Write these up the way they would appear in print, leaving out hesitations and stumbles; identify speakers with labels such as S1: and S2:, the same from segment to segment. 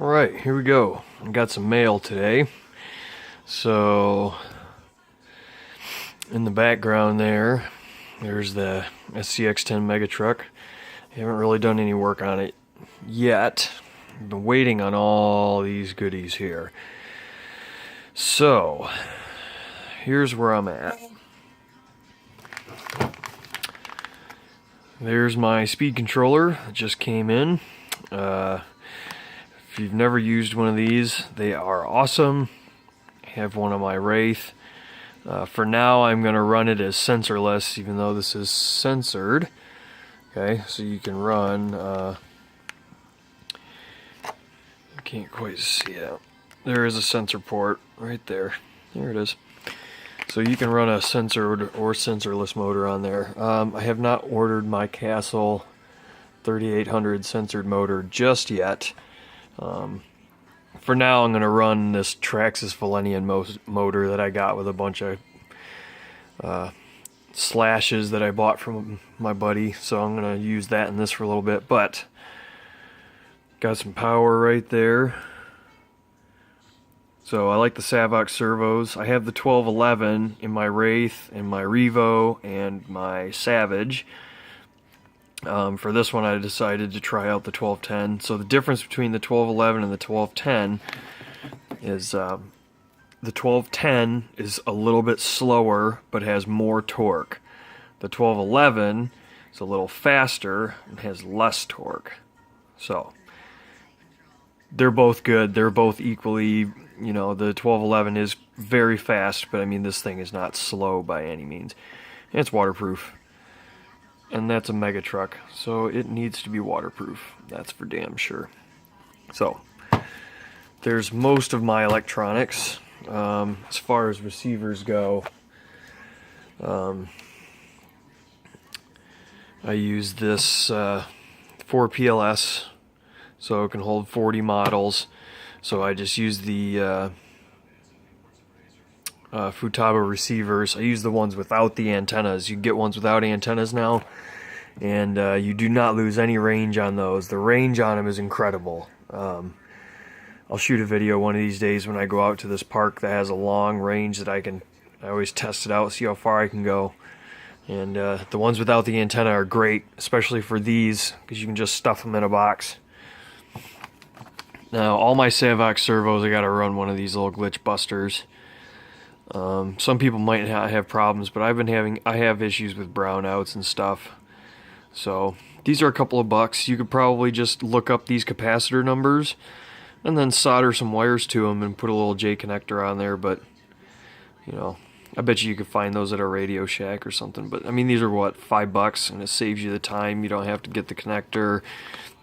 S1: Alright, here we go. I got some mail today. So, in the background there's the SCX10 mega truck. I haven't really done any work on it yet. I've been waiting on all these goodies here. So, here's where I'm at. There's my speed controller that just came in. If you've never used one of these, they are awesome. I have one on my Wraith. For now, I'm going to run it as sensorless, even though this is censored. Okay, so you can run. I can't quite see it. There is a sensor port right there. There it is. So you can run a censored or sensorless motor on there. I have not ordered my Castle 3800 censored motor just yet. For now, I'm going to run this Traxxas Valenian motor that I got with a bunch of slashes that I bought from my buddy. So I'm going to use that in this for a little bit. But got some power right there. So I like the Servos servos. I have the 1211 in my Wraith, in my Revo, and my Savage. For this one I decided to try out the 1210. So the difference between the 1211 and the 1210 is the 1210 is a little bit slower but has more torque. The 1211 is a little faster and has less torque. So they're both good. They're both equally, you know, the 1211 is very fast, but I mean this thing is not slow by any means. And it's waterproof. And that's a mega truck, so it needs to be waterproof. That's for damn sure. So, there's most of my electronics. As far as receivers go, I use this 4PLS, so it can hold 40 models. So I just use the Futaba receivers. I use the ones without the antennas. You can get ones without antennas now, and you do not lose any range on those. The range on them is incredible. I'll shoot a video one of these days when I go out to this park that has a long range that I always test it out, see how far I can go. And the ones without the antenna are great, especially for these, because you can just stuff them in a box. Now, all my Servos servos, I got to run one of these little glitch busters. Some people might not have problems, but I have issues with brownouts and stuff. So these are a couple of bucks. You could probably just look up these capacitor numbers and then solder some wires to them and put a little J connector on there. But you know, I bet you could find those at a Radio Shack or something. But I mean, these are what, $5, and it saves you the time. You don't have to get the connector.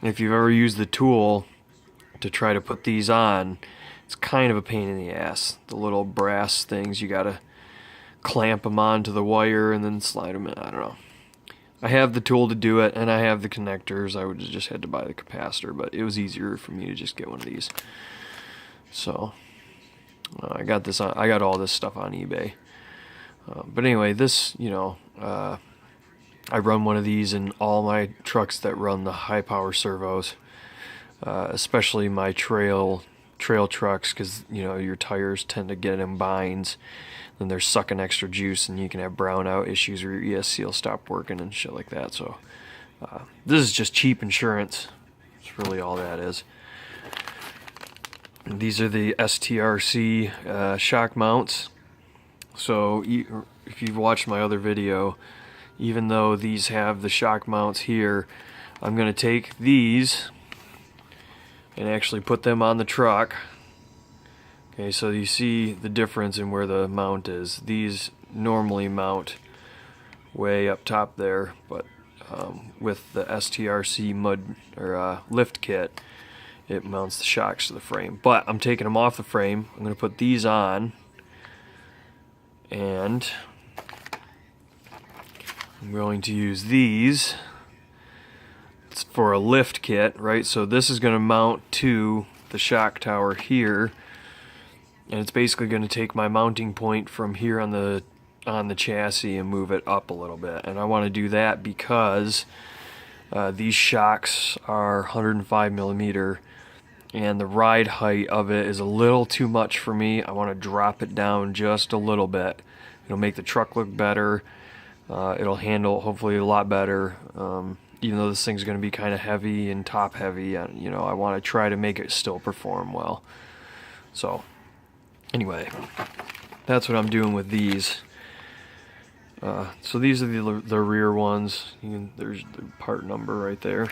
S1: And if you've ever used the tool to try to put these on, it's kind of a pain in the ass. The little brass things, you gotta clamp them onto the wire and then slide them in. I don't know. I have the tool to do it, and I have the connectors. I would have just had to buy the capacitor, but it was easier for me to just get one of these. So I got this on. I got all this stuff on eBay. But anyway, this, you know, I run one of these in all my trucks that run the high power servos, especially my trail trucks, because you know your tires tend to get in binds, then they're sucking extra juice, and you can have brownout issues or your ESC will stop working and shit like that. So this is just cheap insurance. That's really all that is. And these are the STRC shock mounts. So if you've watched my other video, even though these have the shock mounts here, I'm going to take these and actually put them on the truck. Okay, so you see the difference in where the mount is. These normally mount way up top there, but with the STRC mud or lift kit, it mounts the shocks to the frame. But I'm taking them off the frame. I'm going to put these on, and I'm going to use these for a lift kit, right? So this is going to mount to the shock tower here, and it's basically going to take my mounting point from here on the chassis and move it up a little bit. And I want to do that because these shocks are 105 millimeter and the ride height of it is a little too much for me. I want to drop it down just a little bit. It'll make the truck look better. It'll handle hopefully a lot better. Even though this thing's going to be kind of heavy and top heavy, you know, I want to try to make it still perform well. So anyway, that's what I'm doing with these. So these are the rear ones. There's the part number right there.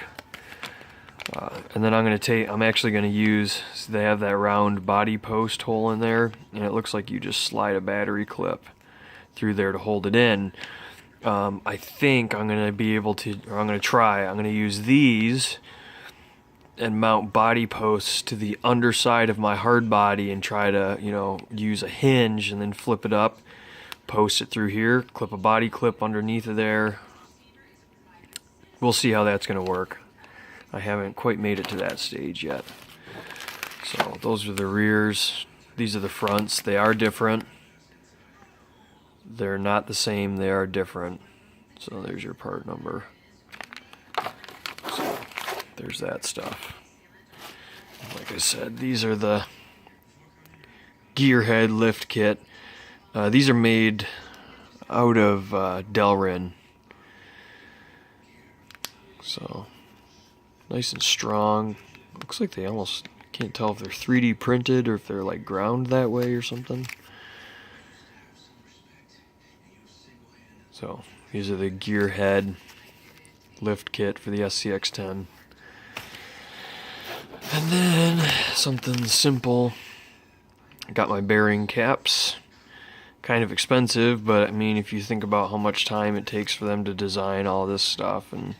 S1: And then I'm actually going to use, so they have that round body post hole in there, and it looks like you just slide a battery clip through there to hold it in. I think I'm going to be able to, or I'm going to use these and mount body posts to the underside of my hard body and try to, you know, use a hinge and then flip it up, post it through here, clip a body clip underneath of there. We'll see how that's going to work. I haven't quite made it to that stage yet. So those are the rears. These are the fronts. They are different. They're not the same. They are different. So there's your part number. So there's that stuff. Like I said, these are the Gearhead Lift kit. These are made out of Delrin. So nice and strong. Looks like they almost can't tell if they're 3D printed or if they're like ground that way or something. So these are the Gearhead Lift kit for the SCX10. And then something simple. I got my bearing caps. Kind of expensive, but I mean, if you think about how much time it takes for them to design all this stuff and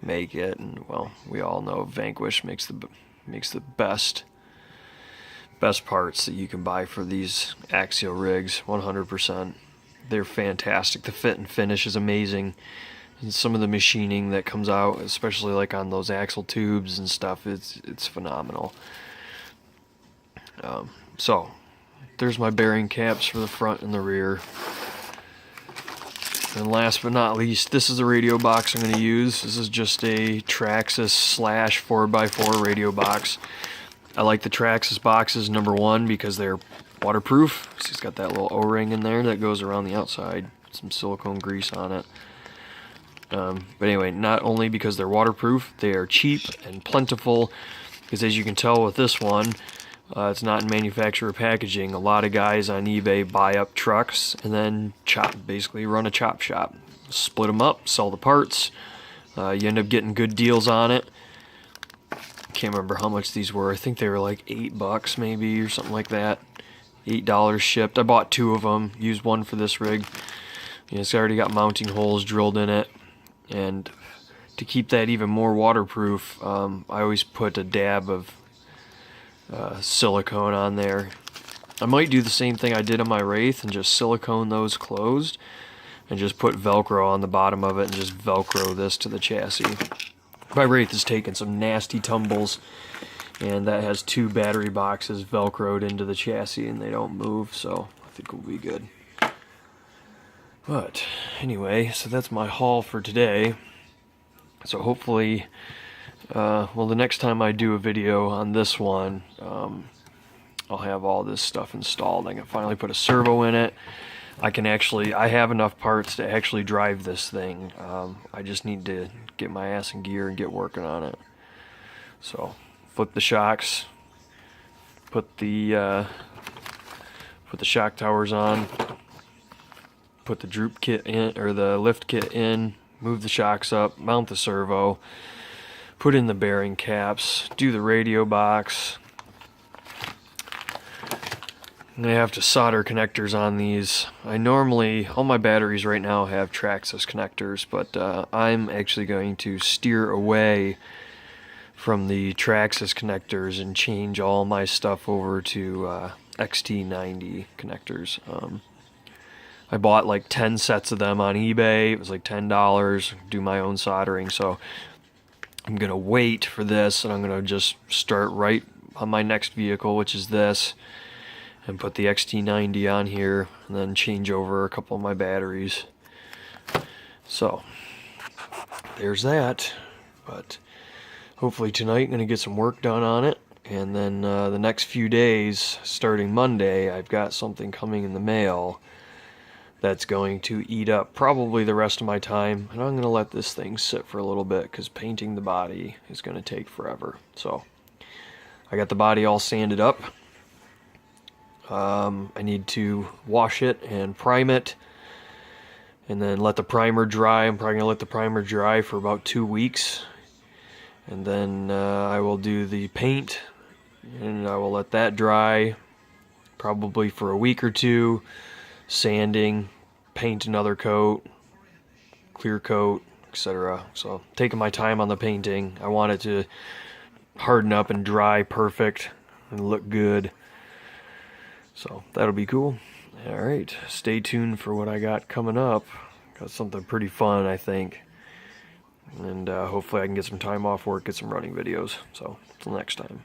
S1: make it, and well, we all know Vanquish makes the best parts that you can buy for these axial rigs. 100%. They're fantastic. The fit and finish is amazing, and some of the machining that comes out, especially like on those axle tubes and stuff, it's phenomenal. So there's my bearing caps for the front and the rear. And last but not least, this is the radio box I'm going to use. This is just a Traxxas / 4x4 radio box. I like the Traxxas boxes, number one, because they're waterproof. So it's got that little O-ring in there that goes around the outside. Some silicone grease on it. But anyway, not only because they're waterproof, they are cheap and plentiful. Because as you can tell with this one, it's not in manufacturer packaging. A lot of guys on eBay buy up trucks and then basically run a chop shop. Split them up, sell the parts. You end up getting good deals on it. Can't remember how much these were. I think they were like $8 maybe or something like that. $8 shipped. I bought 2 of them. Used one for this rig. It's already got mounting holes drilled in it. And to keep that even more waterproof, I always put a dab of silicone on there. I might do the same thing I did on my Wraith and just silicone those closed and just put Velcro on the bottom of it and just Velcro this to the chassis. My Wraith has taken some nasty tumbles, and that has 2 battery boxes Velcroed into the chassis and they don't move, so I think we'll be good. But anyway, so that's my haul for today. So hopefully, well, the next time I do a video on this one, I'll have all this stuff installed. I can finally put a servo in it. I have enough parts to actually drive this thing. I just need to get my ass in gear and get working on it. So, flip the shocks, put the shock towers on, put the droop kit in, or the lift kit in, move the shocks up, mount the servo, put in the bearing caps, do the radio box. I'm going to have to solder connectors on these. All my batteries right now have Traxxas connectors, but I'm actually going to steer away from the Traxxas connectors and change all my stuff over to XT90 connectors. I bought like 10 sets of them on eBay. It was like $10. Do my own soldering, so I'm going to wait for this, and I'm going to just start right on my next vehicle, which is this, and put the XT90 on here, and then change over a couple of my batteries. So there's that. But hopefully tonight I'm going to get some work done on it, And then the next few days, starting Monday, I've got something coming in the mail that's going to eat up probably the rest of my time. And I'm going to let this thing sit for a little bit because painting the body is going to take forever. So I got the body all sanded up. I need to wash it and prime it, and then let the primer dry. I'm probably going to let the primer dry for about 2 weeks. And then I will do the paint, and I will let that dry probably for a week or two, sanding, paint another coat, clear coat, etc. So taking my time on the painting. I want it to harden up and dry perfect and look good. So that'll be cool. Alright, stay tuned for what I got coming up. Got something pretty fun, I think. And hopefully I can get some time off work, get some running videos. So, until next time.